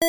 Hey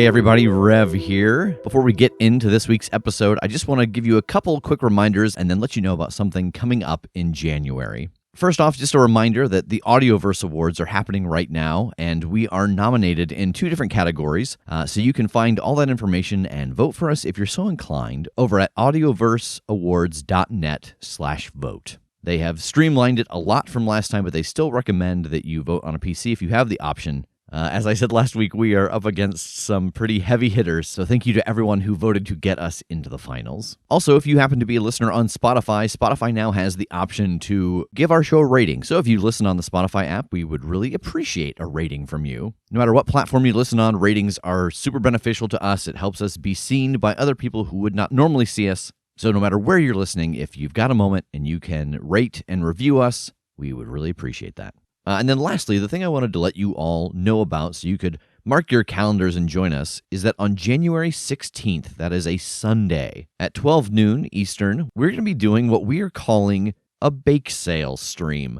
everybody, Rev here. Before we get into this week's episode, I just want to give you a couple quick reminders and then let you know about something coming up in January. First off, just a reminder that the Audioverse Awards are happening right now, and we are nominated in 2 different categories, so you can find all that information and vote for us if you're so inclined over at audioverseawards.net/vote. They have streamlined it a lot from last time, but they still recommend that you vote on a PC if you have the option. As I said last week, we are up against some pretty heavy hitters, so thank you to everyone who voted to get us into the finals. Also, if you happen to be a listener on Spotify, Spotify now has the option to give our show a rating. So if you listen on the Spotify app, we would really appreciate a rating from you. No matter what platform you listen on, ratings are super beneficial to us. It helps us be seen by other people who would not normally see us. So no matter where you're listening, if you've got a moment and you can rate and review us, we would really appreciate that. And then lastly, the thing I wanted to let you all know about so you could mark your calendars and join us is that on January 16th, that is a Sunday, at 12 noon Eastern, we're going to be doing what we are calling a bake sale stream.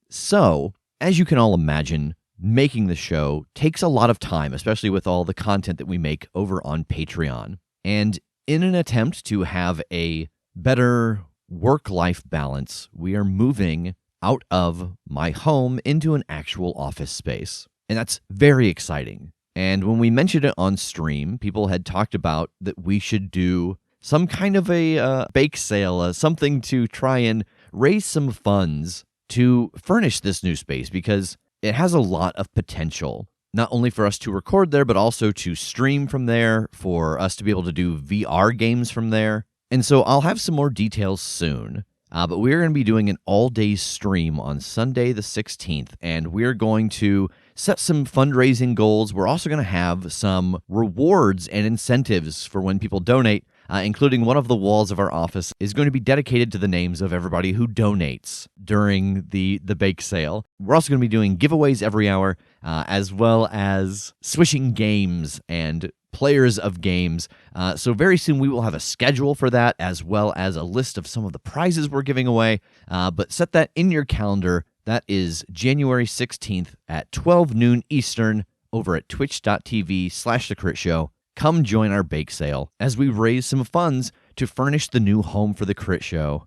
So, as you can all imagine, making the show takes a lot of time, especially with all the content that we make over on Patreon. And in an attempt to have a better work-life balance, we are moving out of my home into an actual office space. And that's very exciting. And when we mentioned it on stream, people had talked about that we should do some kind of a bake sale, something to try and raise some funds to furnish this new space because it has a lot of potential, not only for us to record there, but also to stream from there, for us to be able to do VR games from there. And so I'll have some more details soon. But we're going to be doing an all-day stream on Sunday the 16th, and we're going to set some fundraising goals. We're also going to have some rewards and incentives for when people donate, including one of the walls of our office is going to be dedicated to the names of everybody who donates during the bake sale. We're also going to be doing giveaways every hour, as well as swishing games and players of games. So very soon we will have a schedule for that, as well as a list of some of the prizes we're giving away. But set that in your calendar. That is January 16th at 12 noon Eastern over at twitch.tv/The Critshow. Come join our bake sale as we raise some funds to furnish the new home for The Critshow.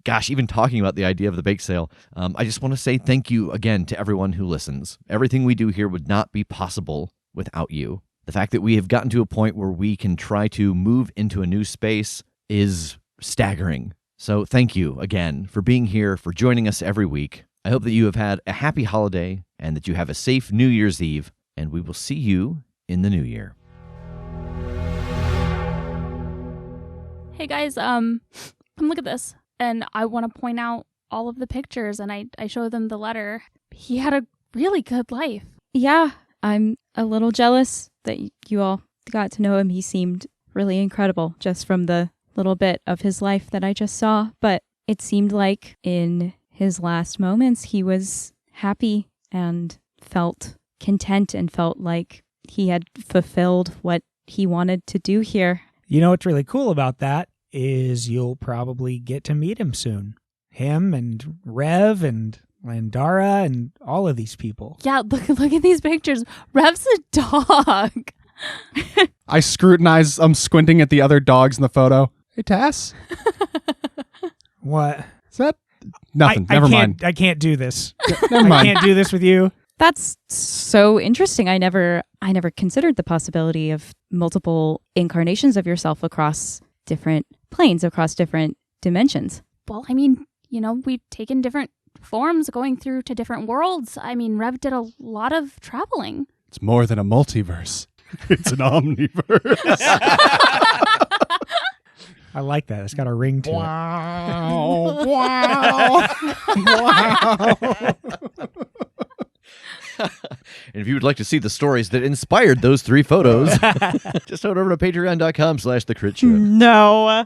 Gosh, even talking about the idea of the bake sale, I just want to say thank you again to everyone who listens. Everything we do here would not be possible without you. The fact that we have gotten to a point where we can try to move into a new space is staggering. So thank you again for being here, for joining us every week. I hope that you have had a happy holiday and that you have a safe New Year's Eve, and we will see you in the new year. Hey guys, come look at this. And I want to point out all of the pictures, and I show them the letter. He had a really good life. Yeah, I'm a little jealous that you all got to know him. He seemed really incredible just from the little bit of his life that I just saw. But it seemed like in his last moments, he was happy and felt content and felt like he had fulfilled what he wanted to do here. You know what's really cool about that is you'll probably get to meet him soon. Him and Rev and Landara and all of these people. Yeah, look at these pictures. Rev's a dog. I'm squinting at the other dogs in the photo. Hey, Tass? What? Is that? Nothing. Never mind. I can't do this. Never mind. I can't do this with you. That's so interesting. I never considered the possibility of multiple incarnations of yourself across different planes, across different dimensions. Well, I mean, we've taken different forms going through to different worlds. I mean, Rev did a lot of traveling. It's more than a multiverse. It's an omniverse. I like that. It's got a ring to it. Wow. Wow. And if you would like to see the stories that inspired those 3 photos, just head over to patreon.com/The Critshow. No.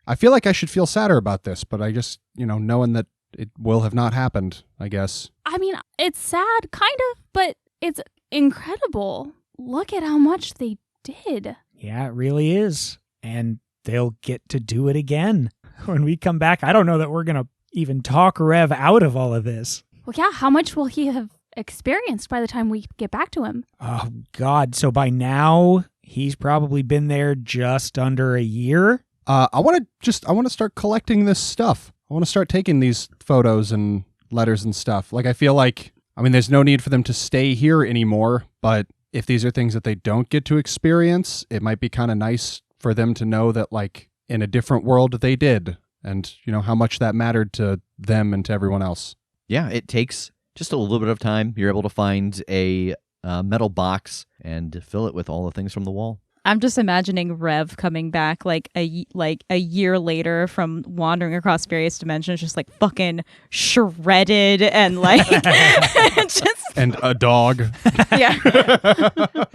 I feel like I should feel sadder about this, but I just, knowing that it will have not happened, I guess. I mean, it's sad, kind of, but it's incredible. Look at how much they did. Yeah, it really is. And they'll get to do it again. When we come back, I don't know that we're going to even talk Rev out of all of this. Well, yeah, how much will he have experienced by the time we get back to him? Oh, God. So by now, he's probably been there just under a year. I want to start collecting this stuff. I want to start taking these photos and letters and stuff. Like, I feel like, I mean, there's no need for them to stay here anymore, but if these are things that they don't get to experience, it might be kind of nice for them to know that, like, in a different world they did, and, you know, how much that mattered to them and to everyone else. Yeah, it takes just a little bit of time. You're able to find a metal box and fill it with all the things from the wall. I'm just imagining Rev coming back like a year later from wandering across various dimensions, just like fucking shredded and like just And a dog. yeah.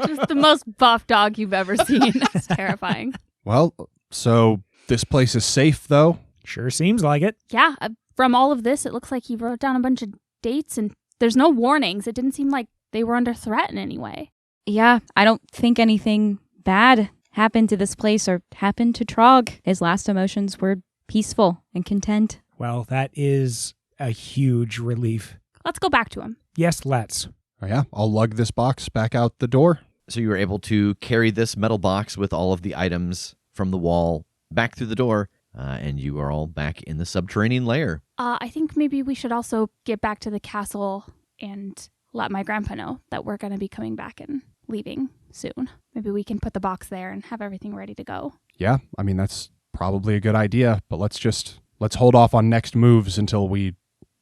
Just the most buff dog you've ever seen. It's terrifying. Well, so this place is safe, though. Sure seems like it. Yeah, from all of this, it looks like he wrote down a bunch of dates and there's no warnings. It didn't seem like they were under threat in any way. Yeah, I don't think anything bad happened to this place or happened to Trog. His last emotions were peaceful and content. Well, that is a huge relief. Let's go back to him. Yes, let's. Oh, yeah, I'll lug this box back out the door. So you were able to carry this metal box with all of the items from the wall back through the door, and you are all back in the subterranean lair. I think maybe we should also get back to the castle and let my grandpa know that we're going to be coming back and leaving soon. Maybe we can put the box there and have everything ready to go. Yeah, I mean, that's probably a good idea, but let's hold off on next moves until we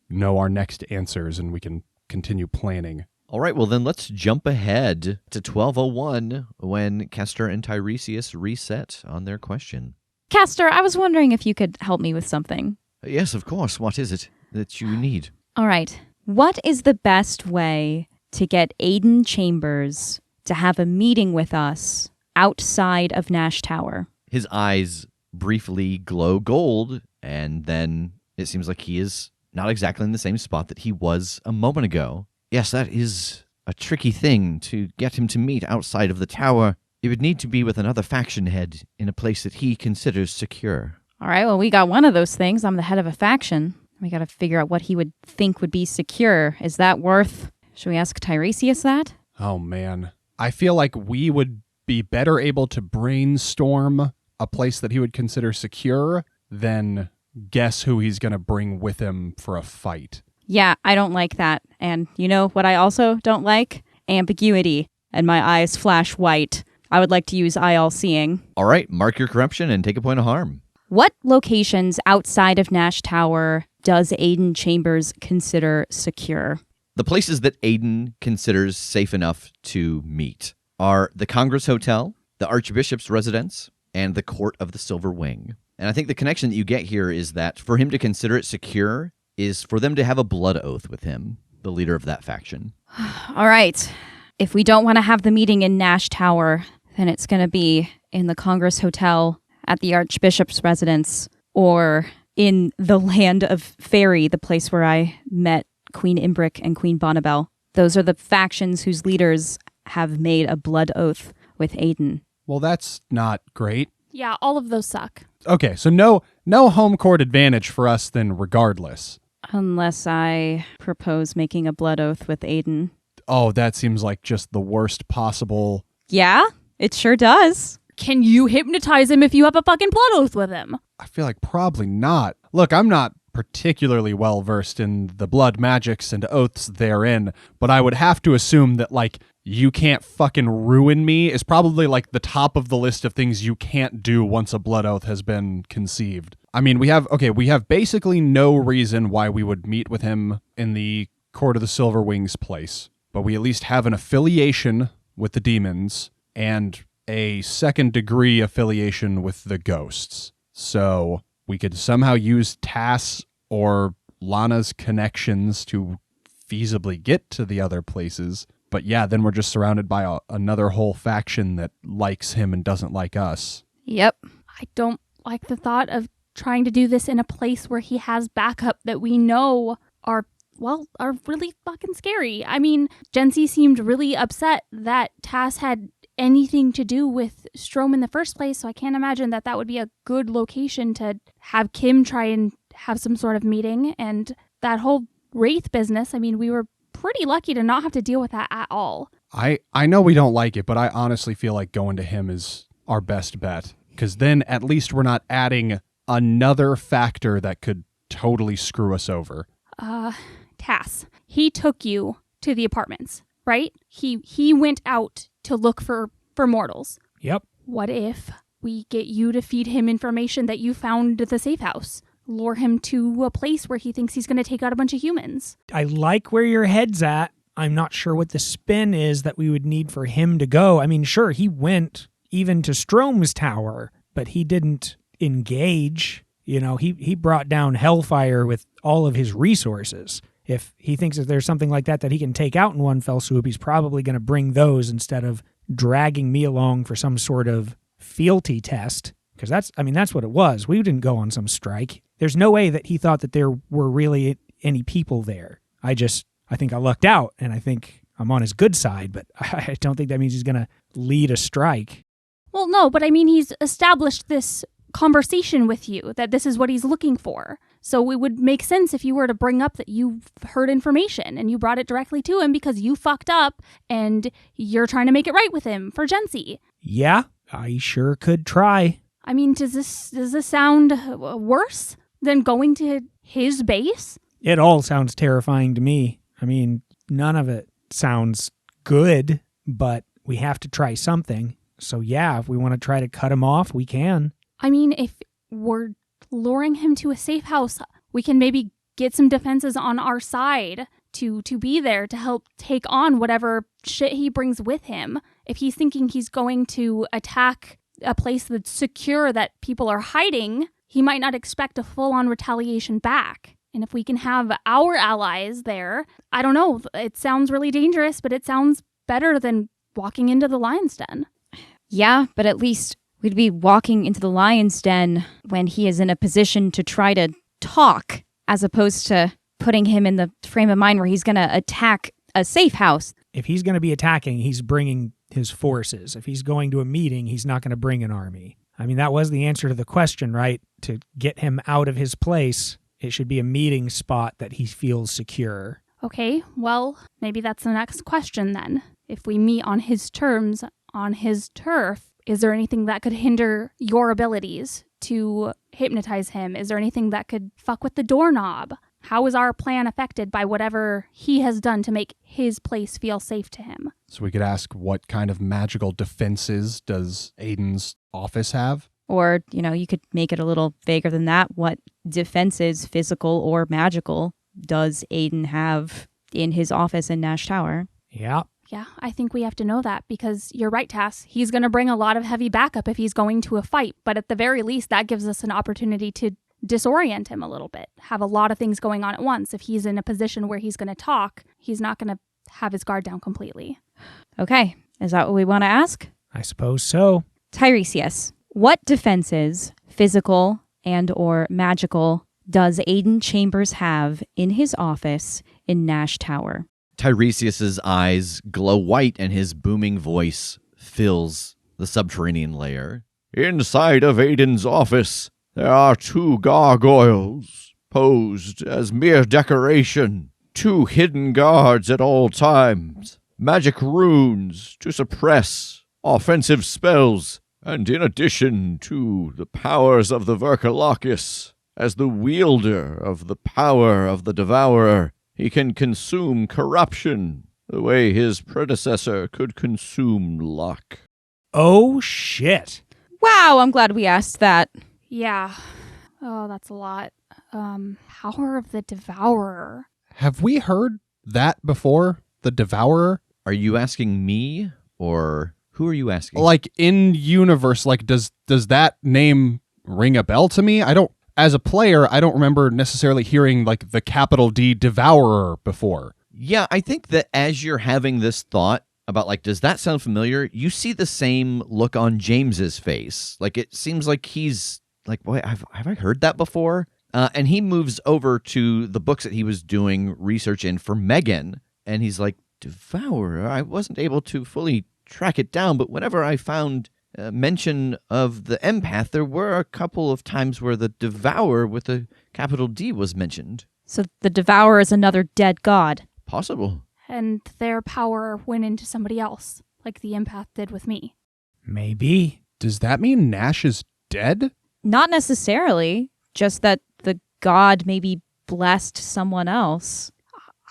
know our next answers and we can continue planning. All right, well then let's jump ahead to 1201 when Kester and Tiresias reset on their question. Castor, I was wondering if you could help me with something. Yes, of course. What is it that you need? All right. What is the best way to get Aiden Chambers to have a meeting with us outside of Nash Tower? His eyes briefly glow gold, and then it seems like he is not exactly in the same spot that he was a moment ago. Yes, that is a tricky thing to get him to meet outside of the tower. It would need to be with another faction head in a place that he considers secure. All right, well, we got one of those things. I'm the head of a faction. We got to figure out what he would think would be secure. Is that worth... Should we ask Tiresias that? Oh, man. I feel like we would be better able to brainstorm a place that he would consider secure than guess who he's going to bring with him for a fight. Yeah, I don't like that. And you know what I also don't like? Ambiguity. And my eyes flash white. I would like to use eye all-seeing. All right, mark your corruption and take a point of harm. What locations outside of Nash Tower does Aiden Chambers consider secure? The places that Aiden considers safe enough to meet are the Congress Hotel, the Archbishop's residence, and the Court of the Silver Wing. And I think the connection that you get here is that for him to consider it secure is for them to have a blood oath with him, the leader of that faction. All right. If we don't want to have the meeting in Nash Tower, then it's going to be in the Congress Hotel, at the Archbishop's residence, or in the Land of Fairy, the place where I met Queen Imbric and Queen Bonnibel. Those are the factions whose leaders have made a blood oath with Aiden. Well, that's not great. Yeah, all of those suck. Okay, so no home court advantage for us then regardless. Unless I propose making a blood oath with Aiden. Oh, that seems like just the worst possible... Yeah, it sure does. Can you hypnotize him if you have a fucking blood oath with him? I feel like probably not. Look, I'm not particularly well versed in the blood magics and oaths therein, but I would have to assume that, like, you can't fucking ruin me is probably like the top of the list of things you can't do once a blood oath has been conceived. I mean, we have basically no reason why we would meet with him in the Court of the Silver Wings place, but we at least have an affiliation with the demons and a second-degree affiliation with the ghosts. So we could somehow use Tass or Lana's connections to feasibly get to the other places. But yeah, then we're just surrounded by another whole faction that likes him and doesn't like us. Yep. I don't like the thought of trying to do this in a place where he has backup that we know are really fucking scary. I mean, Jency seemed really upset that Tass had anything to do with Strom in the first place, so I can't imagine that would be a good location to have Kim try and have some sort of meeting. And that whole Wraith business, I mean, we were pretty lucky to not have to deal with that at all. I know we don't like it, but I honestly feel like going to him is our best bet, because then at least we're not adding another factor that could totally screw us over. Tass, he took you to the apartments, right? He went out to look for mortals. Yep. What if we get you to feed him information that you found at the safe house? Lure him to a place where he thinks he's going to take out a bunch of humans. I like where your head's at. I'm not sure what the spin is that we would need for him to go. I mean, sure, he went even to Strom's tower, but he didn't engage. You know, he brought down Hellfire with all of his resources. If he thinks that there's something like that he can take out in one fell swoop, he's probably going to bring those instead of dragging me along for some sort of fealty test. Because that's what it was. We didn't go on some strike. There's no way that he thought that there were really any people there. I think I lucked out, and I think I'm on his good side, but I don't think that means he's going to lead a strike. Well, no, but I mean, he's established this conversation with you, that this is what he's looking for. So it would make sense if you were to bring up that you've heard information and you brought it directly to him because you fucked up and you're trying to make it right with him for Jency. Yeah, I sure could try. I mean, does this sound worse than going to his base? It all sounds terrifying to me. I mean, none of it sounds good, but we have to try something. So yeah, if we want to try to cut him off, we can. I mean, if we're luring him to a safe house, we can maybe get some defenses on our side to be there to help take on whatever shit he brings with him. If he's thinking he's going to attack a place that's secure that people are hiding, he might not expect a full-on retaliation back. And if we can have our allies there, I don't know, it sounds really dangerous, but it sounds better than walking into the lion's den. Yeah, but at least we'd be walking into the lion's den when he is in a position to try to talk, as opposed to putting him in the frame of mind where he's going to attack a safe house. If he's going to be attacking, he's bringing his forces. If he's going to a meeting, he's not going to bring an army. I mean, that was the answer to the question, right? To get him out of his place, it should be a meeting spot that he feels secure. Okay, well, maybe that's the next question then. If we meet on his terms, on his turf, is there anything that could hinder your abilities to hypnotize him? Is there anything that could fuck with the doorknob? How is our plan affected by whatever he has done to make his place feel safe to him? So we could ask, what kind of magical defenses does Aiden's office have? Or, you could make it a little vaguer than that. What defenses, physical or magical, does Aiden have in his office in Nash Tower? Yeah. Yeah, I think we have to know that because you're right, Tass. He's going to bring a lot of heavy backup if he's going to a fight. But at the very least, that gives us an opportunity to disorient him a little bit, have a lot of things going on at once. If he's in a position where he's going to talk, he's not going to have his guard down completely. Okay, is that what we want to ask? I suppose so. Tiresias, what defenses, physical and or magical, does Aiden Chambers have in his office in Nash Tower? Tiresias's eyes glow white and his booming voice fills the subterranean layer. Inside of Aiden's office, there are 2 gargoyles, posed as mere decoration, 2 hidden guards at all times, magic runes to suppress offensive spells, and in addition to the powers of the Verkalakis, as the wielder of the power of the Devourer, he can consume corruption the way his predecessor could consume luck. Oh, shit. Wow, I'm glad we asked that. Yeah. Oh, that's a lot. Power of the Devourer. Have we heard that before? The Devourer? Are you asking me, or who are you asking? Like, in universe, like, does that name ring a bell to me? As a player, I don't remember necessarily hearing, like, the capital D Devourer before. Yeah, I think that as you're having this thought about, like, does that sound familiar? You see the same look on James's face. Like, it seems like he's like, boy, have I heard that before? And he moves over to the books that he was doing research in for Megan. And he's like, Devourer, I wasn't able to fully track it down, but whenever I found mention of the empath, there were a couple of times where the Devourer with a capital D was mentioned. So the Devourer is another dead god. Possible. And their power went into somebody else, like the empath did with me. Maybe. Does that mean Nash is dead? Not necessarily, just that the god maybe blessed someone else.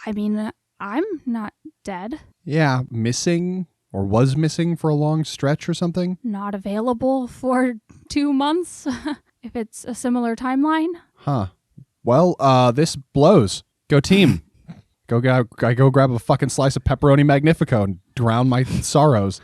I mean, I'm not dead. Yeah, missing or was missing for a long stretch or something? Not available for 2 months, if it's a similar timeline. Huh. Well, this blows. Go team. I go grab a fucking slice of pepperoni magnifico and drown my sorrows.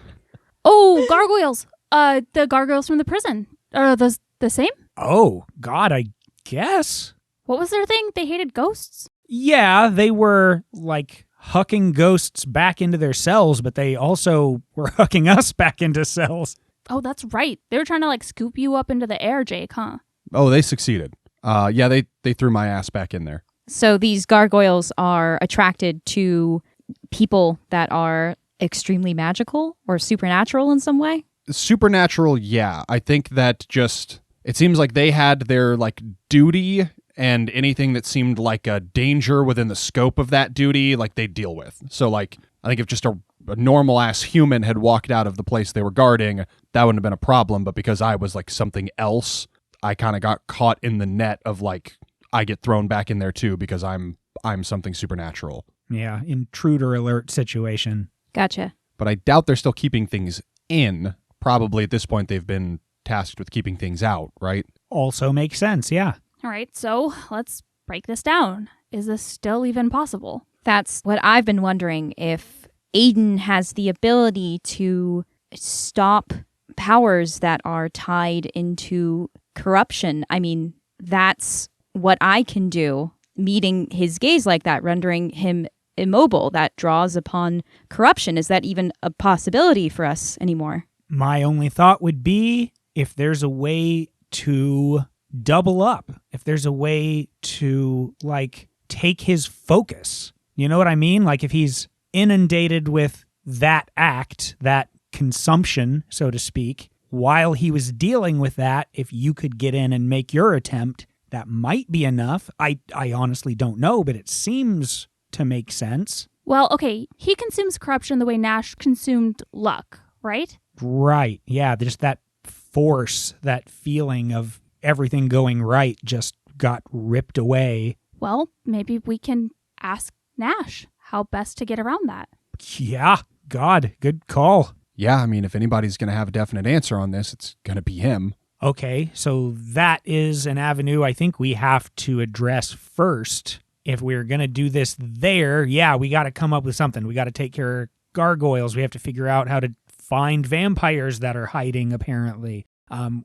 Oh, gargoyles! The gargoyles from the prison. Are those the same? Oh, God, I guess. What was their thing? They hated ghosts? Yeah, they were, like, hucking ghosts back into their cells, but they also were hucking us back into cells. Oh, that's right. They were trying to, like, scoop you up into the air, Jake, huh? Oh, they succeeded. Yeah, they threw my ass back in there. So these gargoyles are attracted to people that are extremely magical or supernatural in some way? Supernatural, yeah. I think that just, it seems like they had their, like, duty, and anything that seemed like a danger within the scope of that duty, like, they deal with. So, like, I think if just a normal-ass human had walked out of the place they were guarding, that wouldn't have been a problem, but because I was, like, something else, I kind of got caught in the net of, like, I get thrown back in there, too, because I'm something supernatural. Yeah, intruder alert situation. Gotcha. But I doubt they're still keeping things in. Probably at this point they've been tasked with keeping things out, right? Also makes sense, yeah. All right, so let's break this down. Is this still even possible? That's what I've been wondering, if Aiden has the ability to stop powers that are tied into corruption. I mean, that's what I can do, meeting his gaze like that, rendering him immobile. That draws upon corruption. Is that even a possibility for us anymore? My only thought would be if there's a way to double up, if there's a way to, like, take his focus. You know what I mean? Like, if he's inundated with that act, that consumption, so to speak, while he was dealing with that, if you could get in and make your attempt, that might be enough. I honestly don't know, but it seems to make sense. Well, okay, he consumes corruption the way Nash consumed luck, right? Right. Yeah, just that force, that feeling of everything going right just got ripped away. Well, maybe we can ask Nash how best to get around that. Yeah, God, good call. Yeah, I mean, if anybody's going to have a definite answer on this, it's going to be him. Okay, so that is an avenue I think we have to address first. If we're going to do this there, yeah, we got to come up with something. We got to take care of gargoyles. We have to figure out how to find vampires that are hiding, apparently.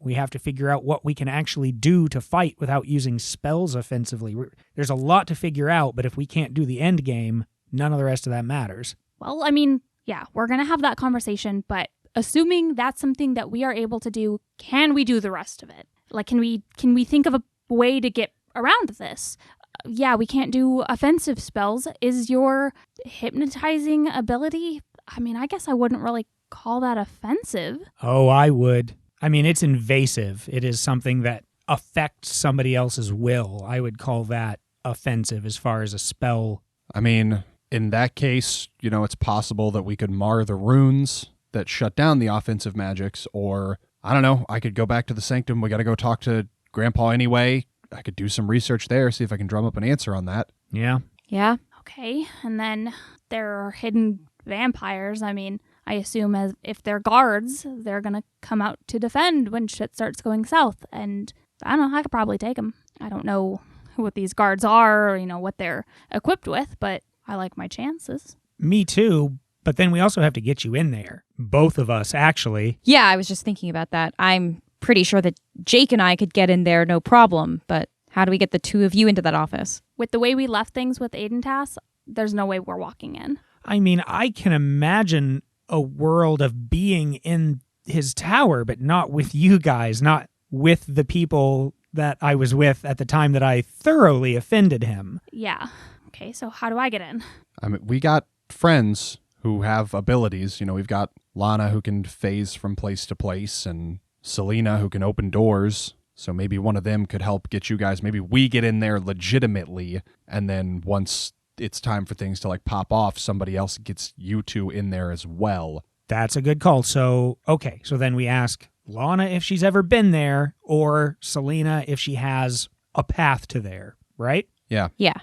We have to figure out what we can actually do to fight without using spells offensively. There's a lot to figure out, but if we can't do the end game, none of the rest of that matters. Well, I mean, yeah, we're going to have that conversation, but assuming that's something that we are able to do, can we do the rest of it? Like, can we think of a way to get around this? Yeah, we can't do offensive spells. Is your hypnotizing ability, I mean, I guess I wouldn't really call that offensive. Oh, I would. I mean, it's invasive. It is something that affects somebody else's will. I would call that offensive as far as a spell. I mean, in that case, you know, it's possible that we could mar the runes that shut down the offensive magics, or, I don't know, I could go back to the sanctum. We got to go talk to Grandpa anyway. I could do some research there, see if I can drum up an answer on that. Yeah. Yeah. Okay, and then there are hidden vampires. I mean, I assume as if they're guards, they're going to come out to defend when shit starts going south. And I don't know, I could probably take them. I don't know what these guards are or, you know, what they're equipped with, but I like my chances. Me too, but then we also have to get you in there. Both of us, actually. Yeah, I was just thinking about that. I'm pretty sure that Jake and I could get in there no problem, but how do we get the two of you into that office? With the way we left things with Aiden Tass, there's no way we're walking in. I mean, I can imagine a world of being in his tower, but not with you guys, not with the people that I was with at the time that I thoroughly offended him. Yeah. Okay, so how do I get in? I mean, we got friends who have abilities. You know, we've got Lana who can phase from place to place, and Selena who can open doors. So maybe one of them could help get you guys. Maybe we get in there legitimately, and then once it's time for things to like pop off, somebody else gets you two in there as well. That's a good call. So, okay. So then we ask Lana if she's ever been there, or Selena if she has a path to there, right? Yeah. Yeah.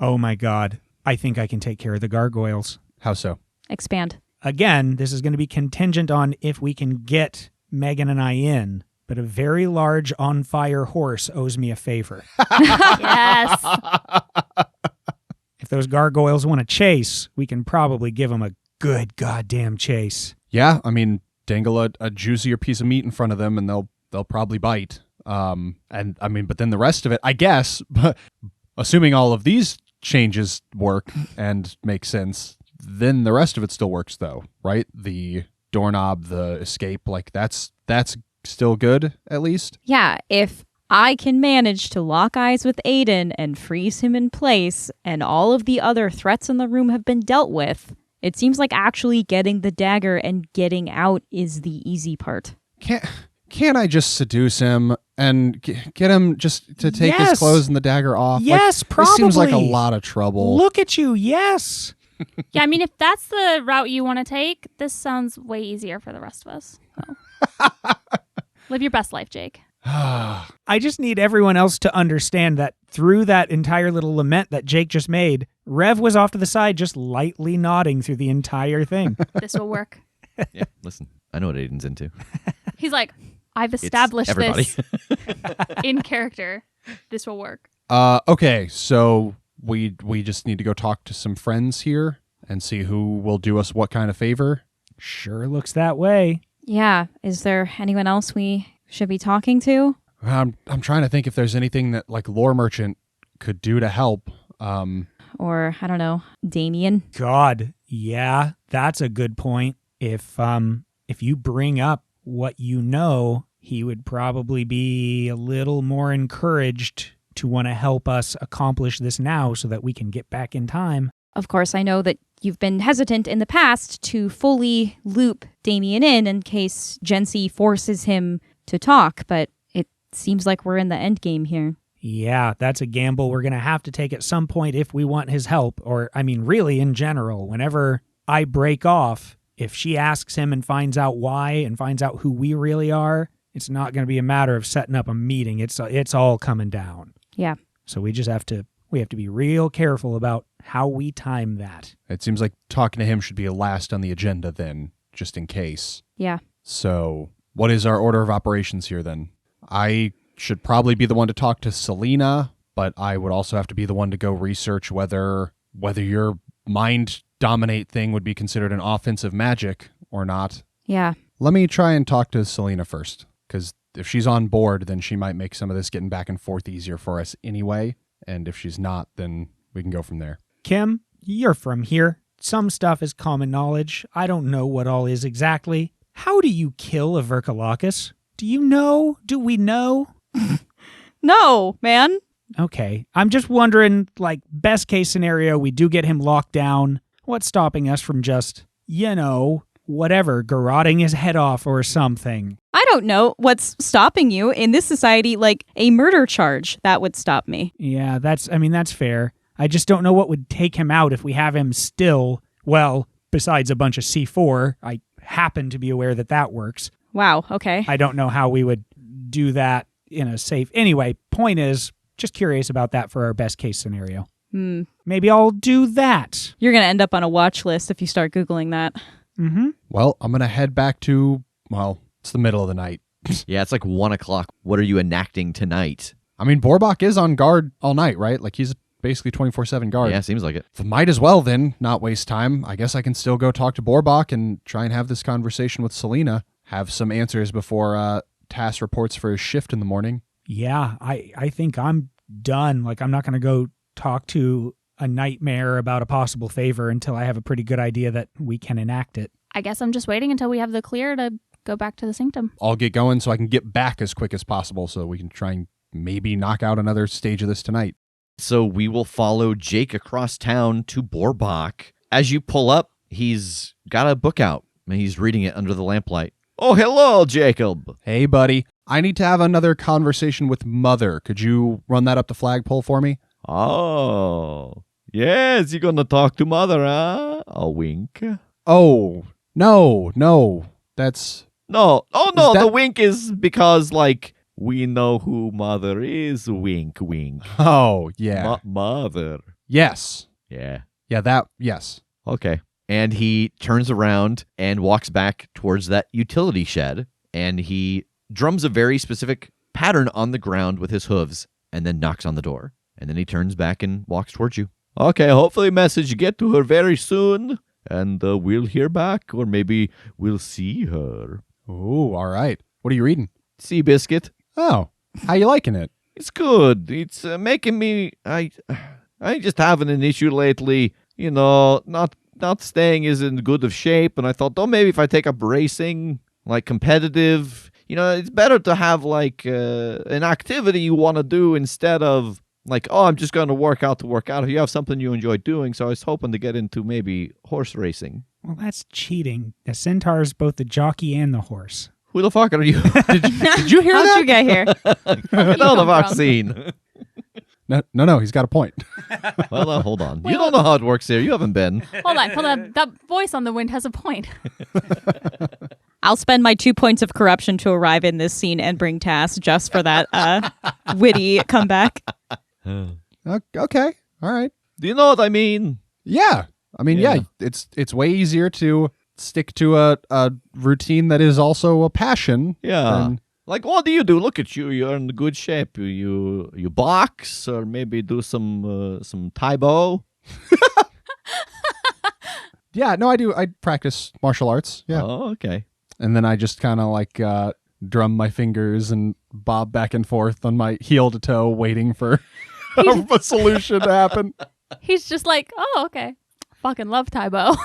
Oh my God. I think I can take care of the gargoyles. How so? Expand. Again, this is going to be contingent on if we can get Megan and I in, but a very large on-fire horse owes me a favor. Yes. If those gargoyles want to chase, we can probably give them a good goddamn chase. Yeah, I mean, dangle a juicier piece of meat in front of them, and they'll probably bite. And I mean, but then the rest of it, I guess, but assuming all of these changes work and make sense, then the rest of it still works, though, right? The doorknob, the escape, like that's still good, at least. Yeah, if I can manage to lock eyes with Aiden and freeze him in place, and all of the other threats in the room have been dealt with, it seems like actually getting the dagger and getting out is the easy part. Can't I just seduce him and get him just to take his Yes. clothes and the dagger off? Yes, This seems like a probably. lot of trouble. Look at you, yes. Yeah, I mean, if that's the route you want to take, this sounds way easier for the rest of us. So. Live your best life, Jake. I just need everyone else to understand that through that entire little lament that Jake just made, Rev was off to the side just lightly nodding through the entire thing. This will work. Yeah, listen, I know what Aiden's into. He's like, I've It's established everybody. this in character. This will work. Okay, so we just need to go talk to some friends here and see who will do us what kind of favor. Sure looks that way. Yeah, is there anyone else we should be talking to? I'm trying to think if there's anything that like Lore Merchant could do to help. Or, I don't know, Damien? God, yeah, that's a good point. If you bring up what you know, he would probably be a little more encouraged to want to help us accomplish this now so that we can get back in time. Of course, I know that you've been hesitant in the past to fully loop Damien in case Jency forces him to talk, but it seems like we're in the end game here. Yeah, that's a gamble we're going to have to take at some point if we want his help. Or, I mean, really in general, whenever I break off, if she asks him and finds out why and finds out who we really are, it's not going to be a matter of setting up a meeting. It's all coming down. Yeah. So we have to be real careful about how we time that. It seems like talking to him should be last on the agenda then, just in case. Yeah. So what is our order of operations here then? I should probably be the one to talk to Selena, but I would also have to be the one to go research whether your mind dominate thing would be considered an offensive magic or not. Yeah. Let me try and talk to Selena first, because if she's on board, then she might make some of this getting back and forth easier for us anyway. And if she's not, then we can go from there. Kim, you're from here. Some stuff is common knowledge. I don't know what all is exactly. How do you kill a Verkalakis? Do you know? Do we know? No, man. Okay. I'm just wondering, like, best case scenario, we do get him locked down. What's stopping us from just, whatever, garroting his head off or something? I don't know what's stopping you in this society, like a murder charge. That would stop me. Yeah, that's fair. I just don't know what would take him out if we have him still, well, besides a bunch of C4. I happen to be aware that works. Wow, okay. I don't know how we would do that in a safe... Anyway, point is, just curious about that for our best case scenario. Maybe I'll do that. You're going to end up on a watch list if you start Googling that. Mm-hmm. Well, I'm going to head back to, it's the middle of the night. Yeah, it's like 1 o'clock. What are you enacting tonight? I mean, Borbach is on guard all night, right? Like, he's basically 24/7 guard. Yeah, seems like it. Might as well, then, not waste time. I guess I can still go talk to Borbach and try and have this conversation with Selena. Have some answers before Tass reports for his shift in the morning. Yeah, I think I'm done. Like, I'm not going to go talk to a nightmare about a possible favor until I have a pretty good idea that we can enact it. I guess I'm just waiting until we have the clear to go back to the sanctum. I'll get going so I can get back as quick as possible so we can try and maybe knock out another stage of this tonight. So we will follow Jake across town to Borbach. As you pull up, he's got a book out, and he's reading it under the lamplight. Oh, hello, Jacob. Hey, buddy. I need to have another conversation with Mother. Could you run that up the flagpole for me? Oh, yes, you're going to talk to Mother, huh? A wink. Oh, no. That's... No. Oh, no, that... the wink is because, like, we know who Mother is. Wink, wink. Oh, yeah. Mother. Yes. Yeah. Yeah, that... Yes. Okay. And he turns around and walks back towards that utility shed, and he drums a very specific pattern on the ground with his hooves, and then knocks on the door. And then he turns back and walks towards you. Okay, hopefully message get to her very soon, and we'll hear back, or maybe we'll see her. Ooh, all right. What are you reading? Seabiscuit. Oh, how you liking it? It's good. It's making me... I just having an issue lately, not staying as in good of shape, and I thought, maybe if I take up racing, like competitive, it's better to have like an activity you want to do instead of like, I'm just going to work out to work out. If you have something you enjoy doing, so I was hoping to get into maybe horse racing. Well, that's cheating. The centaur is both the jockey and the horse. Who the fuck are you? Did you hear that? How'd you get here? Get out of our scene. No, he's got a point. Well, hold on. You don't know how it works here. You haven't been. Hold on. That voice on the wind has a point. I'll spend my 2 points of corruption to arrive in this scene and bring Tass just for that witty comeback. Okay. All right. Do you know what I mean? Yeah. I mean, yeah, it's way easier to stick to a routine that is also a passion. Yeah. Like, what do you do? Look at you. You're in good shape. You box or maybe do some Taibo. Yeah, no, I do. I practice martial arts. Yeah. Oh, okay. And then I just kind of like drum my fingers and bob back and forth on my heel to toe, waiting for a solution to happen. He's just like, oh, okay. Fucking love Taibo.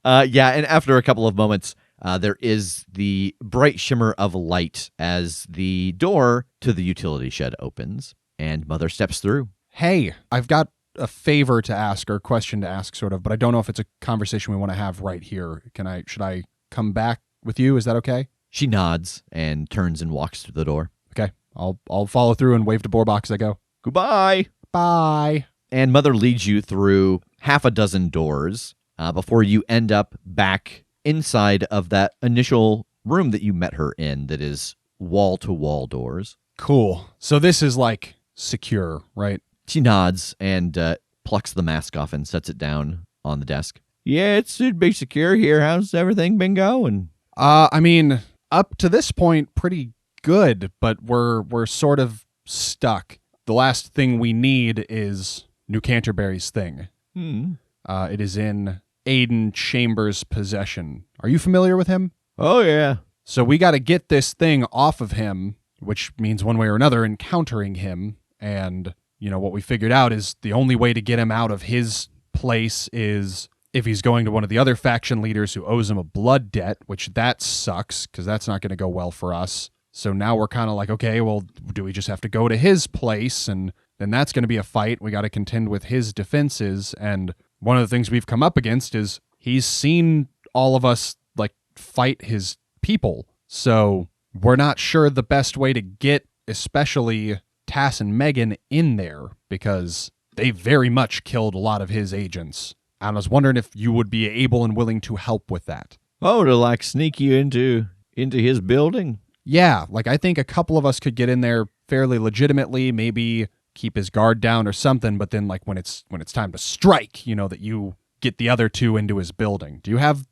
Yeah, and after a couple of moments, there is the bright shimmer of light as the door to the utility shed opens, and Mother steps through. Hey, I've got a favor to ask, or a question to ask, sort of, but I don't know if it's a conversation we want to have right here. Should I come back with you? Is that okay? She nods and turns and walks through the door. Okay, I'll follow through and wave to Borbach as I go. Goodbye. Bye. And Mother leads you through half a dozen doors before you end up back inside of that initial room that you met her in that is wall-to-wall doors. Cool. So this is like secure, right? She nods and plucks the mask off and sets it down on the desk. Yeah, it should be secure here. How's everything been going? I mean, up to this point, pretty good, but we're sort of stuck. The last thing we need is New Canterbury's thing. It is in Aiden Chambers' possession. Are you familiar with him? Oh, yeah. So we got to get this thing off of him, which means one way or another encountering him. And, what we figured out is the only way to get him out of his place is if he's going to one of the other faction leaders who owes him a blood debt, which that sucks because that's not going to go well for us. So now we're kind of like, okay, well, do we just have to go to his place? And then that's going to be a fight. We got to contend with his defenses. And one of the things we've come up against is he's seen all of us like fight his people. So we're not sure the best way to get especially Tass and Megan in there because they very much killed a lot of his agents. And I was wondering if you would be able and willing to help with that. Oh, to like sneak you into his building? Yeah, like I think a couple of us could get in there fairly legitimately, maybe keep his guard down or something, but then like when it's time to strike, that you get the other two into his building. Do you have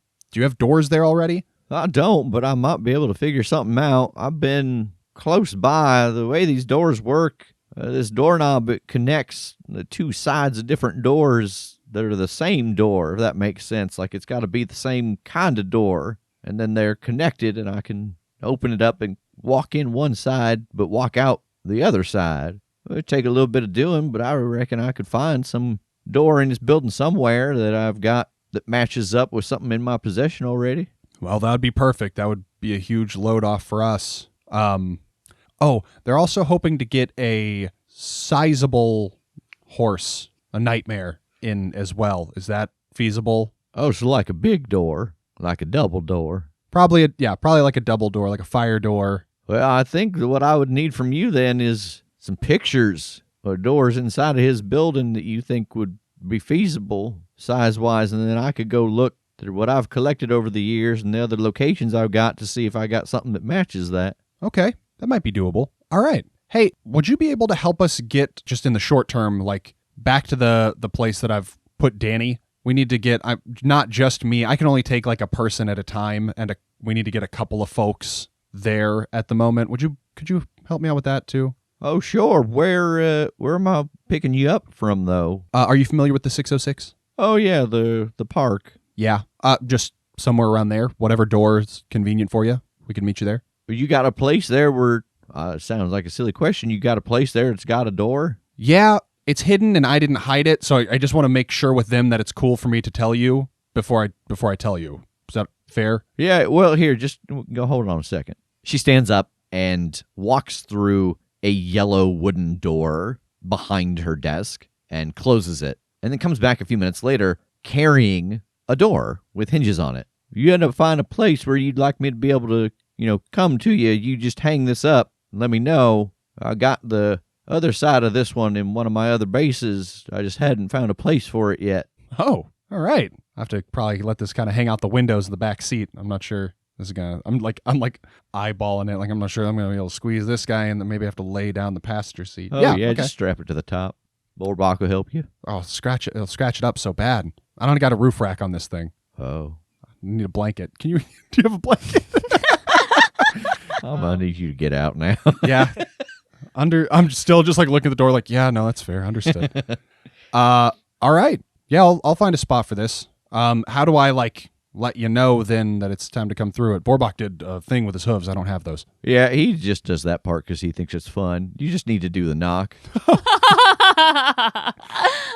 doors there already? I don't, but I might be able to figure something out. I've been close by. The way these doors work, this doorknob, it connects the two sides of different doors that are the same door, if that makes sense. Like it's got to be the same kind of door, and then they're connected, and I can open it up and walk in one side, but walk out the other side. It'd take a little bit of doing, but I reckon I could find some door in this building somewhere that I've got that matches up with something in my possession already. Well, that would be perfect. That would be a huge load off for us. Oh, they're also hoping to get a sizable horse, a nightmare, in as well. Is that feasible? Oh, so like a big door, like a double door. Probably like a double door, like a fire door. Well, I think that what I would need from you then is some pictures or doors inside of his building that you think would be feasible size-wise, and then I could go look through what I've collected over the years and the other locations I've got to see if I got something that matches that. Okay, that might be doable. All right. Hey, would you be able to help us get, just in the short term, like back to the place that I've put Danny? We need to get, not just me. I can only take like a person at a time, and we need to get a couple of folks there at the moment. Could you help me out with that too? Oh, sure. Where am I picking you up from, though? Are you familiar with the 606? Oh, yeah, the park. Yeah. Just somewhere around there. Whatever door is convenient for you. We can meet you there. You got a place there where, sounds like a silly question, you got a place there that's got a door? Yeah, it's hidden and I didn't hide it, so I just want to make sure with them that it's cool for me to tell you before I tell you. Is that fair? Yeah, well, here, just go hold on a second. She stands up and walks through a yellow wooden door behind her desk and closes it, and then comes back a few minutes later carrying a door with hinges on it. You end up finding a place where you'd like me to be able to, come to you. You just hang this up and let me know. I got the other side of this one in one of my other bases. I just hadn't found a place for it yet. Oh, all right. I have to probably let this kind of hang out the windows in the back seat. I'm not sure this is gonna. I'm like eyeballing it. Like I'm not sure I'm gonna be able to squeeze this guy, and then maybe I have to lay down the passenger seat. Oh, yeah, okay. just strap it to the top. Boardwalk will help you. Oh, scratch it! It'll scratch it up so bad. I don't got a roof rack on this thing. Oh, I need a blanket. Do you have a blanket? I'm gonna need you to get out now. Yeah. I'm still just like looking at the door like, yeah, no, that's fair. Understood. All right. Yeah, I'll find a spot for this. How do I let you know then that it's time to come through it? Borbach did a thing with his hooves. I don't have those. Yeah, he just does that part because he thinks it's fun. You just need to do the knock.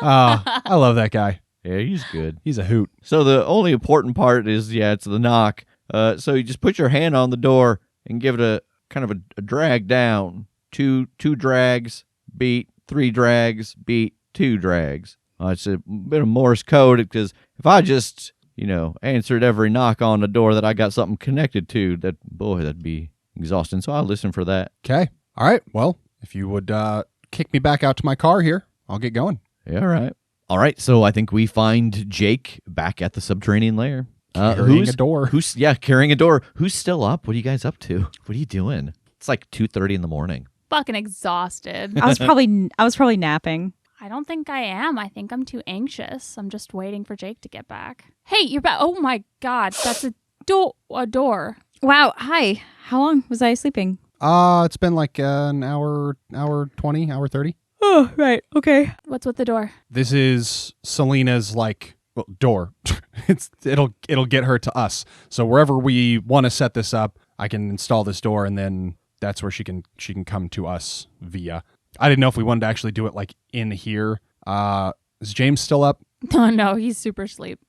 I love that guy. Yeah, he's good. He's a hoot. So the only important part is, it's the knock. So you just put your hand on the door and give it a kind of a drag down. Two drags, beat, 3 drags, beat, 2 drags. It's a bit of Morse code because if I just, answered every knock on the door that I got something connected to, that'd be exhausting. So I'll listen for that. Okay. All right. Well, if you would kick me back out to my car here, I'll get going. Yeah, all right. All right. So I think we find Jake back at the subterranean lair. Carrying a door. Carrying a door. Who's still up? What are you guys up to? What are you doing? It's like 2:30 in the morning. Fucking exhausted. I was probably napping. I don't think I am. I think I'm too anxious. I'm just waiting for Jake to get back. Hey, you're back. Oh my God, that's a door. Wow. Hi. How long was I sleeping? It's been like an hour 20, hour 30. Oh, right. Okay. What's with the door? This is Selena's door. It'll get her to us. So wherever we want to set this up, I can install this door, and then that's where she can come to us via. I didn't know if we wanted to actually do it in here. Is James still up? No, he's super asleep.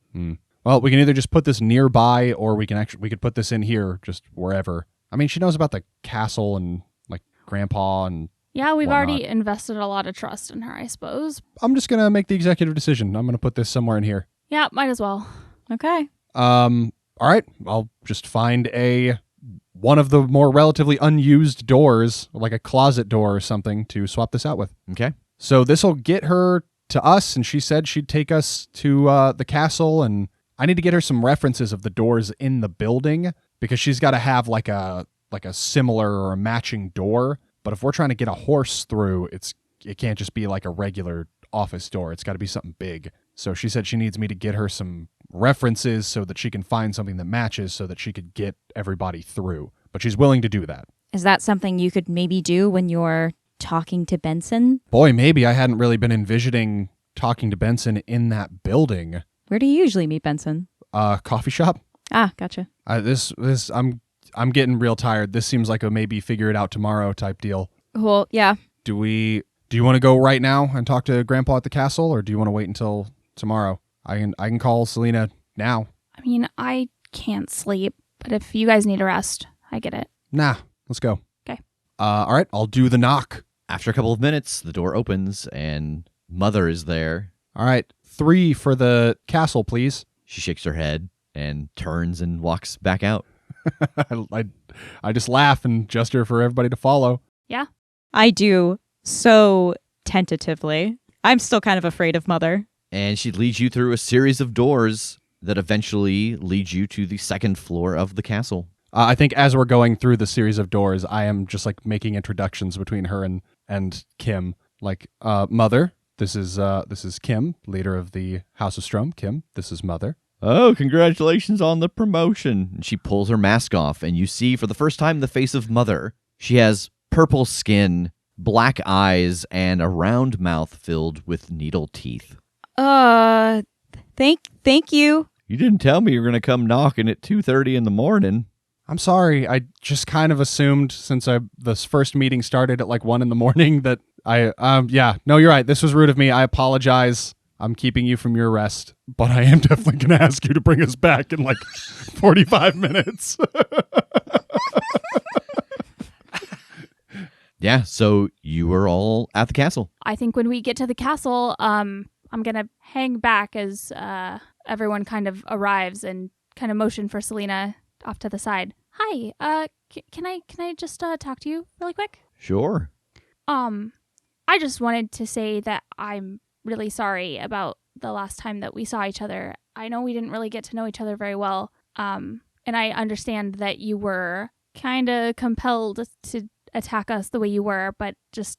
Well, we can either just put this nearby, or we could put this in here, just wherever. I mean, she knows about the castle and Grandpa and. Yeah, we've whatnot. already invested a lot of trust in her, I suppose. I'm just gonna make the executive decision. I'm gonna put this somewhere in here. Yeah, might as well. Okay. All right. I'll just find one of the more relatively unused doors, like a closet door or something, to swap this out with. Okay. So this will get her to us, and she said she'd take us to the castle, and I need to get her some references of the doors in the building because she's got to have like a similar or a matching door. But if we're trying to get a horse through, it can't just be like a regular office door. It's got to be something big. So she said she needs me to get her some references so that she can find something that matches so that she could get everybody through. But she's willing to do that. Is that something you could maybe do when you're talking to Benson? Boy, maybe I hadn't really been envisioning talking to Benson in that building. Where do you usually meet Benson? Coffee shop. Ah, gotcha. I'm getting real tired. This seems like a maybe figure it out tomorrow type deal. Well, yeah. Do you want to go right now and talk to Grandpa at the castle, or do you want to wait until tomorrow? I can call Selena now. I mean, I can't sleep, but if you guys need a rest, I get it. Nah, let's go. Okay. All right, I'll do the knock. After a couple of minutes, the door opens and Mother is there. All right, 3 for the castle, please. She shakes her head and turns and walks back out. I just laugh and gesture for everybody to follow. Yeah. I do so tentatively. I'm still kind of afraid of Mother. And she leads you through a series of doors that eventually lead you to the second floor of the castle. I think as we're going through the series of doors, I am just like making introductions between her and Kim. Like, Mother, this is Kim, leader of the House of Strom. Kim, this is Mother. Oh, congratulations on the promotion. And she pulls her mask off, and you see for the first time the face of Mother. She has purple skin, black eyes, and a round mouth filled with needle teeth. Thank you. You didn't tell me you were going to come knocking at 2:30 in the morning. I'm sorry. I just kind of assumed since this first meeting started at like 1 in the morning that no, you're right. This was rude of me. I apologize. I'm keeping you from your rest, but I am definitely going to ask you to bring us back in like 45 minutes. Yeah, so you were all at the castle. I think when we get to the castle, I'm going to hang back as everyone kind of arrives and kind of motion for Selena off to the side. Hi, can I just talk to you really quick? Sure. I just wanted to say that I'm really sorry about the last time that we saw each other. I know we didn't really get to know each other very well. And I understand that you were kind of compelled to attack us the way you were, but just,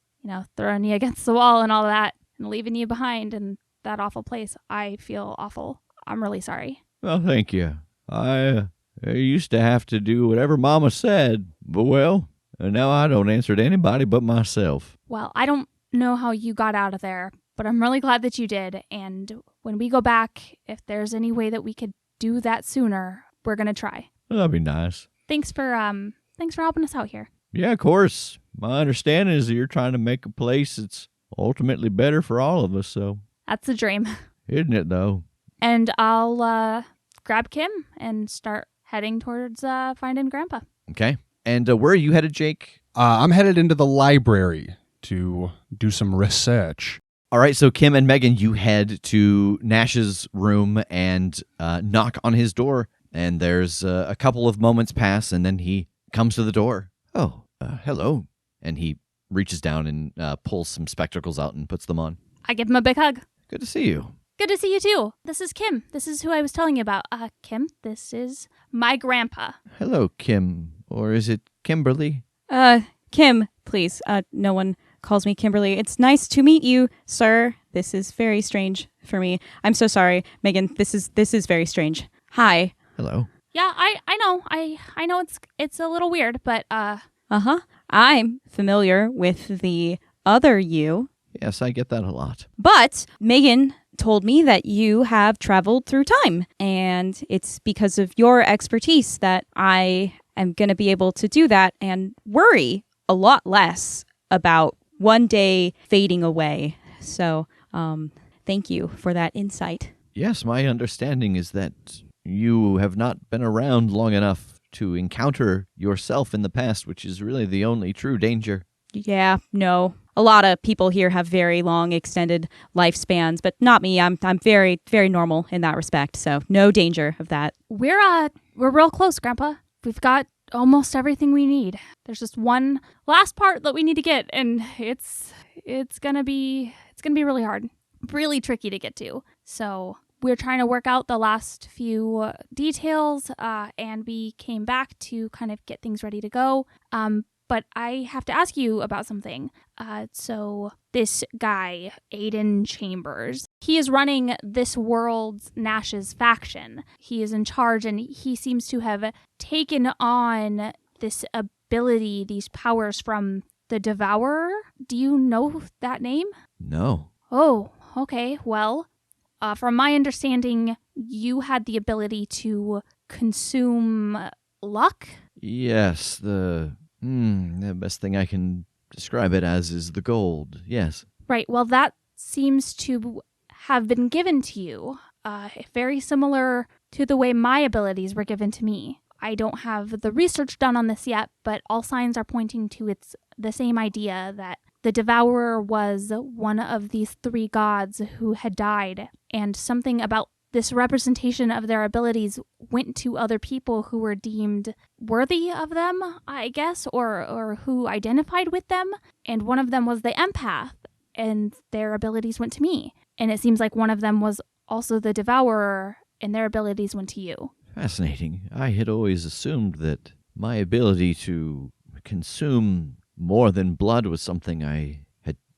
throwing you against the wall and all that and leaving you behind in that awful place. I feel awful. I'm really sorry. Well, thank you. I used to have to do whatever Mama said, but now I don't answer to anybody but myself. Well, I don't know how you got out of there, but I'm really glad that you did. And when we go back, if there's any way that we could do that sooner, we're going to try. Well, that'd be nice. Thanks for helping us out here. Yeah, of course. My understanding is that you're trying to make a place that's ultimately better for all of us, so. That's the dream. Isn't it, though? And I'll grab Kim and start heading towards finding Grandpa. Okay. And where are you headed, Jake? I'm headed into the library to do some research. All right, so Kim and Megan, you head to Nash's room and knock on his door, and there's a couple of moments pass, and then he comes to the door. Oh, hello. And he reaches down and pulls some spectacles out and puts them on. I give him a big hug. Good to see you. Good to see you too. This is Kim. This is who I was telling you about. Kim, this is my grandpa. Hello, Kim. Or is it Kimberly? Kim, please. No one calls me Kimberly. It's nice to meet you, sir. This is very strange for me. I'm so sorry, Megan. This is very strange. Hi. Hello. Yeah, I know. I know it's a little weird, but I'm familiar with the other you. Yes, I get that a lot. But Megan told me that you have traveled through time, and it's because of your expertise that I am going to be able to do that and worry a lot less about one day fading away. So, thank you for that insight. Yes, my understanding is that you have not been around long enough to encounter yourself in the past, which is really the only true danger. Yeah, no. A lot of people here have very long, extended lifespans, but not me. I'm very, very normal in that respect, so no danger of that. We're real close, Grandpa. We've got almost everything we need. There's just one last part that we need to get, and it's gonna be really hard, really tricky to get to. So we're trying to work out the last few details, and we came back to kind of get things ready to go. But I have to ask you about something. So this guy, Aiden Chambers, he is running this world's Nash's faction. He is in charge, and he seems to have taken on this ability, these powers from the Devourer. Do you know that name? No. Oh, okay. Well, from my understanding, you had the ability to consume luck? Yes, the best thing I can describe it as is the gold, yes. Right, well, that seems to have been given to you. very similar to the way my abilities were given to me. I don't have the research done on this yet, but all signs are pointing to it's the same idea that the Devourer was one of these 3 gods who had died, and something about this representation of their abilities went to other people who were deemed worthy of them, I guess, or who identified with them, and one of them was the empath, and their abilities went to me. And it seems like one of them was also the Devourer, and their abilities went to you. Fascinating. I had always assumed that my ability to consume more than blood was something I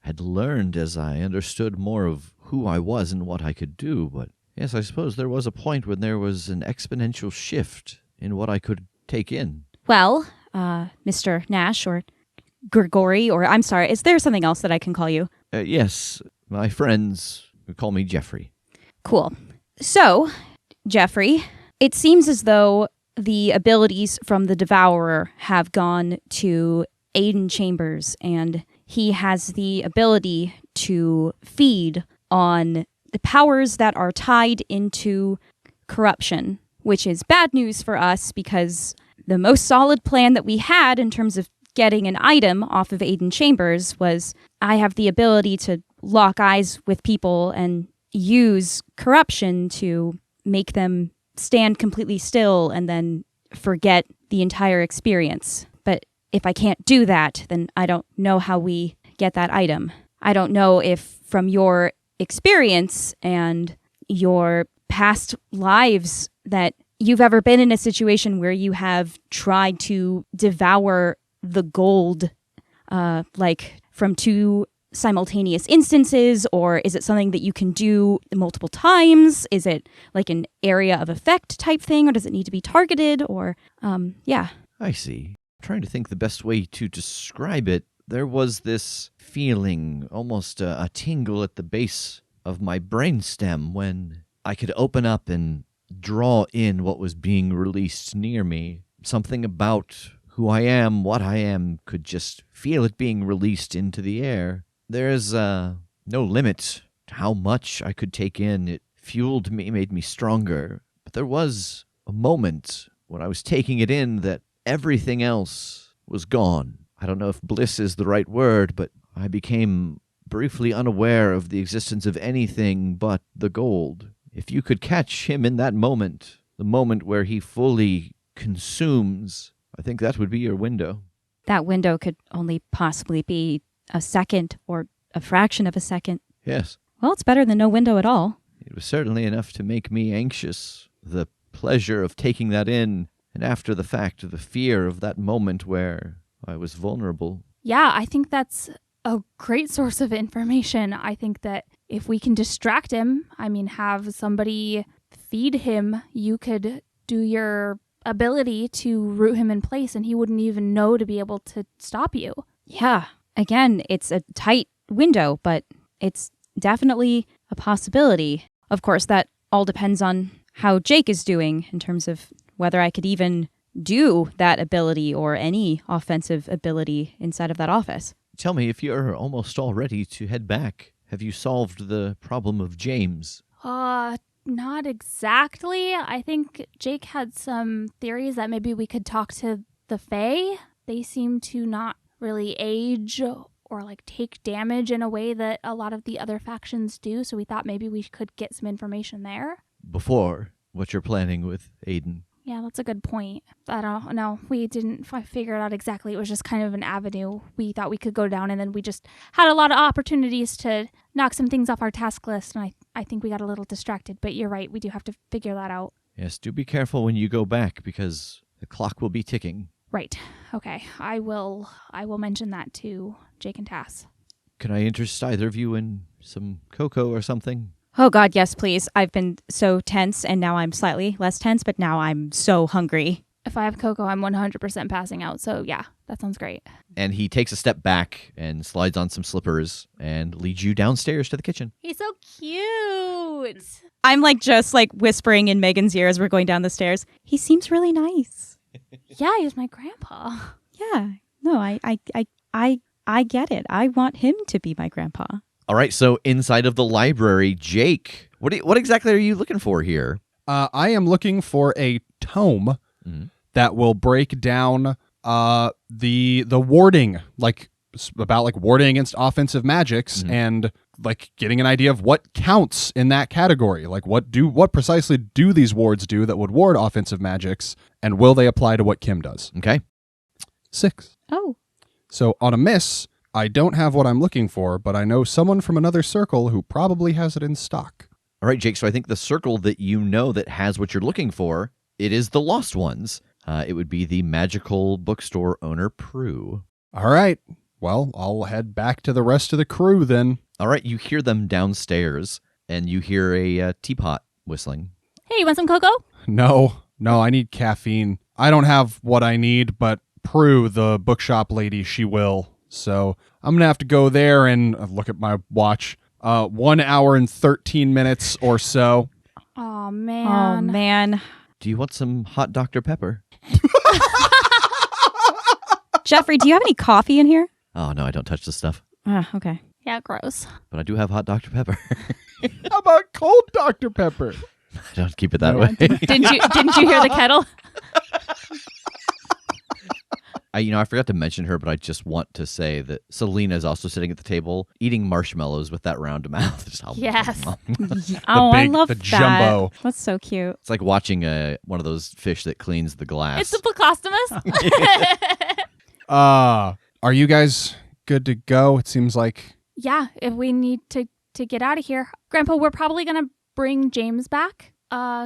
had learned as I understood more of who I was and what I could do, but yes, I suppose there was a point when there was an exponential shift in what I could take in. Well, Mr. Nash, or Grigori, or I'm sorry, is there something else that I can call you? Yes, my friends call me Jeffrey. Cool. So, Jeffrey, it seems as though the abilities from the Devourer have gone to Aiden Chambers, and he has the ability to feed on the powers that are tied into corruption, which is bad news for us because the most solid plan that we had in terms of getting an item off of Aiden Chambers was I have the ability to lock eyes with people and use corruption to make them stand completely still and then forget the entire experience. But if I can't do that, then I don't know how we get that item. I don't know if from your experience and your past lives that you've ever been in a situation where you have tried to devour the gold, like from 2 simultaneous instances, or is it something that you can do multiple times? Is it like an area of effect type thing, or does it need to be targeted, or, yeah. I see. Trying to think the best way to describe it, there was this feeling, almost a tingle at the base of my brainstem when I could open up and draw in what was being released near me. Something about who I am, what I am, could just feel it being released into the air. There's no limit to how much I could take in. It fueled me, made me stronger. But there was a moment when I was taking it in that everything else was gone. I don't know if bliss is the right word, but I became briefly unaware of the existence of anything but the gold. If you could catch him in that moment, the moment where he fully consumes, I think that would be your window. That window could only possibly be a second or a fraction of a second. Yes. Well, it's better than no window at all. It was certainly enough to make me anxious. The pleasure of taking that in, and after the fact, the fear of that moment where I was vulnerable. Yeah, I think that's a great source of information. I think that if we can distract him, have somebody feed him, you could do your ability to root him in place and he wouldn't even know to be able to stop you. Yeah. Again, it's a tight window, but it's definitely a possibility. Of course, that all depends on how Jake is doing in terms of whether I could even do that ability or any offensive ability inside of that office. Tell me, if you're almost all ready to head back, have you solved the problem of James? Not exactly. I think Jake had some theories that maybe we could talk to the Fae. They seem to not really age or take damage in a way that a lot of the other factions do, so we thought maybe we could get some information there. Before what you're planning with Aiden. Yeah, that's a good point. I don't know. We didn't figure it out exactly. It was just kind of an avenue we thought we could go down, and then we just had a lot of opportunities to knock some things off our task list, and I think we got a little distracted. But you're right. We do have to figure that out. Yes, do be careful when you go back, because the clock will be ticking. Right. Okay. I will mention that to Jake and Tass. Can I interest either of you in some cocoa or something? Oh God, yes, please. I've been so tense, and now I'm slightly less tense, but now I'm so hungry. If I have cocoa, I'm 100% passing out. So yeah, that sounds great. And he takes a step back and slides on some slippers and leads you downstairs to the kitchen. He's so cute. I'm just whispering in Megan's ear as we're going down the stairs. He seems really nice. Yeah, he's my grandpa. Yeah. No, I get it. I want him to be my grandpa. All right, so inside of the library, Jake, What exactly are you looking for here? I am looking for a tome that will break down the warding, like about like warding against offensive magics and like getting an idea of what counts in that category. Like what precisely do these wards do that would ward offensive magics, and will they apply to what Kim does? Okay. 6. Oh. So on a miss, I don't have what I'm looking for, but I know someone from another circle who probably has it in stock. All right, Jake, so I think the circle that you know that has what you're looking for, it is the Lost Ones. It would be the magical bookstore owner, Prue. All right. Well, I'll head back to the rest of the crew then. All right, you hear them downstairs, and you hear a teapot whistling. Hey, you want some cocoa? No, I need caffeine. I don't have what I need, but Prue, the bookshop lady, she will. So I'm going to have to go there and look at my watch. 1 hour and 13 minutes or so. Oh, man. Oh, man. Do you want some hot Dr. Pepper? Jeffrey, do you have any coffee in here? Oh, no, I don't touch this stuff. Okay. Yeah, gross. But I do have hot Dr. Pepper. How about cold Dr. Pepper? I don't keep it that way. Didn't you hear the kettle? I forgot to mention her, but I just want to say that Selena is also sitting at the table eating marshmallows with that round mouth. Yes. I love the that. jumbo. That's so cute. It's like watching one of those fish that cleans the glass. It's the Placostomus. Are you guys good to go? It seems like. Yeah, if we need to get out of here. Grandpa, we're probably going to bring James back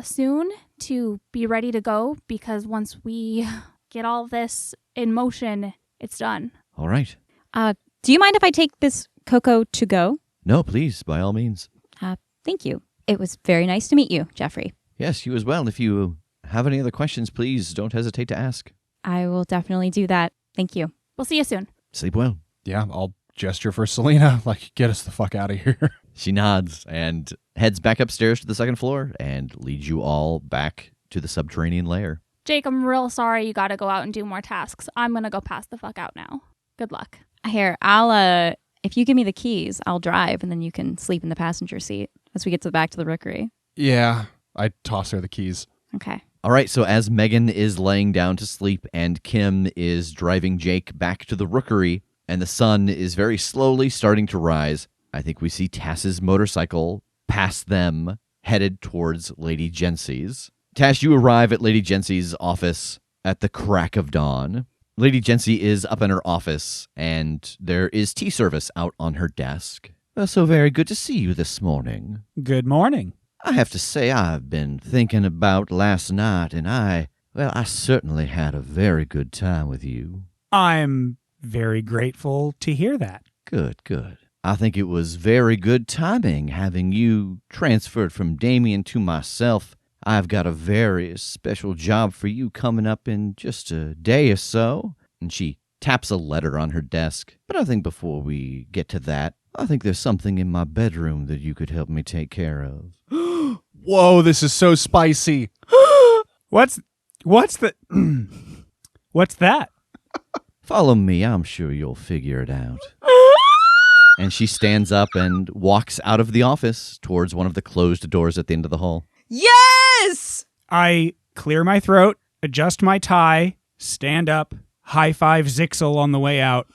soon to be ready to go, because once we get all this in motion, it's done. All right. Do you mind if I take this cocoa to go? No, please, by all means. Thank you. It was very nice to meet you, Jeffrey. Yes, you as well. If you have any other questions, please don't hesitate to ask. I will definitely do that. Thank you. We'll see you soon. Sleep well. Yeah, I'll gesture for Selena, like, get us the fuck out of here. She nods and heads back upstairs to the second floor and leads you all back to the subterranean lair. Jake, I'm real sorry you got to go out and do more tasks. I'm going to go pass the fuck out now. Good luck. Here, if you give me the keys, I'll drive, and then you can sleep in the passenger seat as we get back to the rookery. Yeah, I toss her the keys. Okay. All right, so as Megan is laying down to sleep and Kim is driving Jake back to the rookery and the sun is very slowly starting to rise, I think we see Tass's motorcycle pass them, headed towards Lady Jency's. Tass, you arrive at Lady Jency's office at the crack of dawn. Lady Jency is up in her office, and there is tea service out on her desk. So very good to see you this morning. Good morning. I have to say I've been thinking about last night, and I certainly had a very good time with you. I'm very grateful to hear that. Good. I think it was very good timing having you transferred from Damien to myself. I've got a very special job for you coming up in just a day or so. And she taps a letter on her desk. But I think before we get to that, I think there's something in my bedroom that you could help me take care of. Whoa, this is so spicy. What's the what's that? Follow me. I'm sure you'll figure it out. And she stands up and walks out of the office towards one of the closed doors at the end of the hall. Yes! I clear my throat, adjust my tie, stand up, high five Zixel on the way out.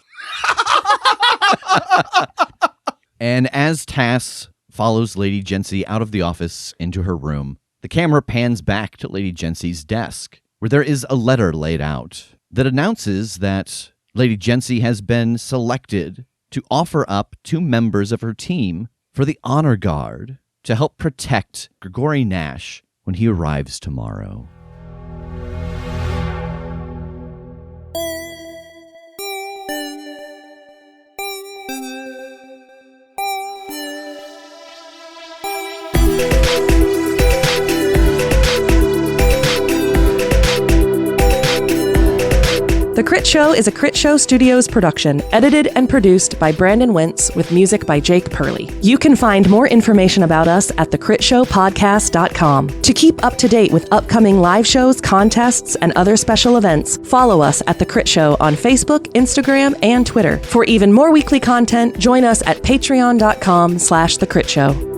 And as Tass follows Lady Jency out of the office into her room, the camera pans back to Lady Jency's desk, where there is a letter laid out that announces that Lady Jency has been selected to offer up 2 members of her team for the Honor Guard to help protect Gregory Nash when he arrives tomorrow. The Critshow is a Critshow Studios production, edited and produced by Brandon Wentz with music by Jake Purley. You can find more information about us at thecritshowpodcast.com. To keep up to date with upcoming live shows, contests, and other special events, follow us at The Crit Show on Facebook, Instagram, and Twitter. For even more weekly content, join us at patreon.com/thecritShow.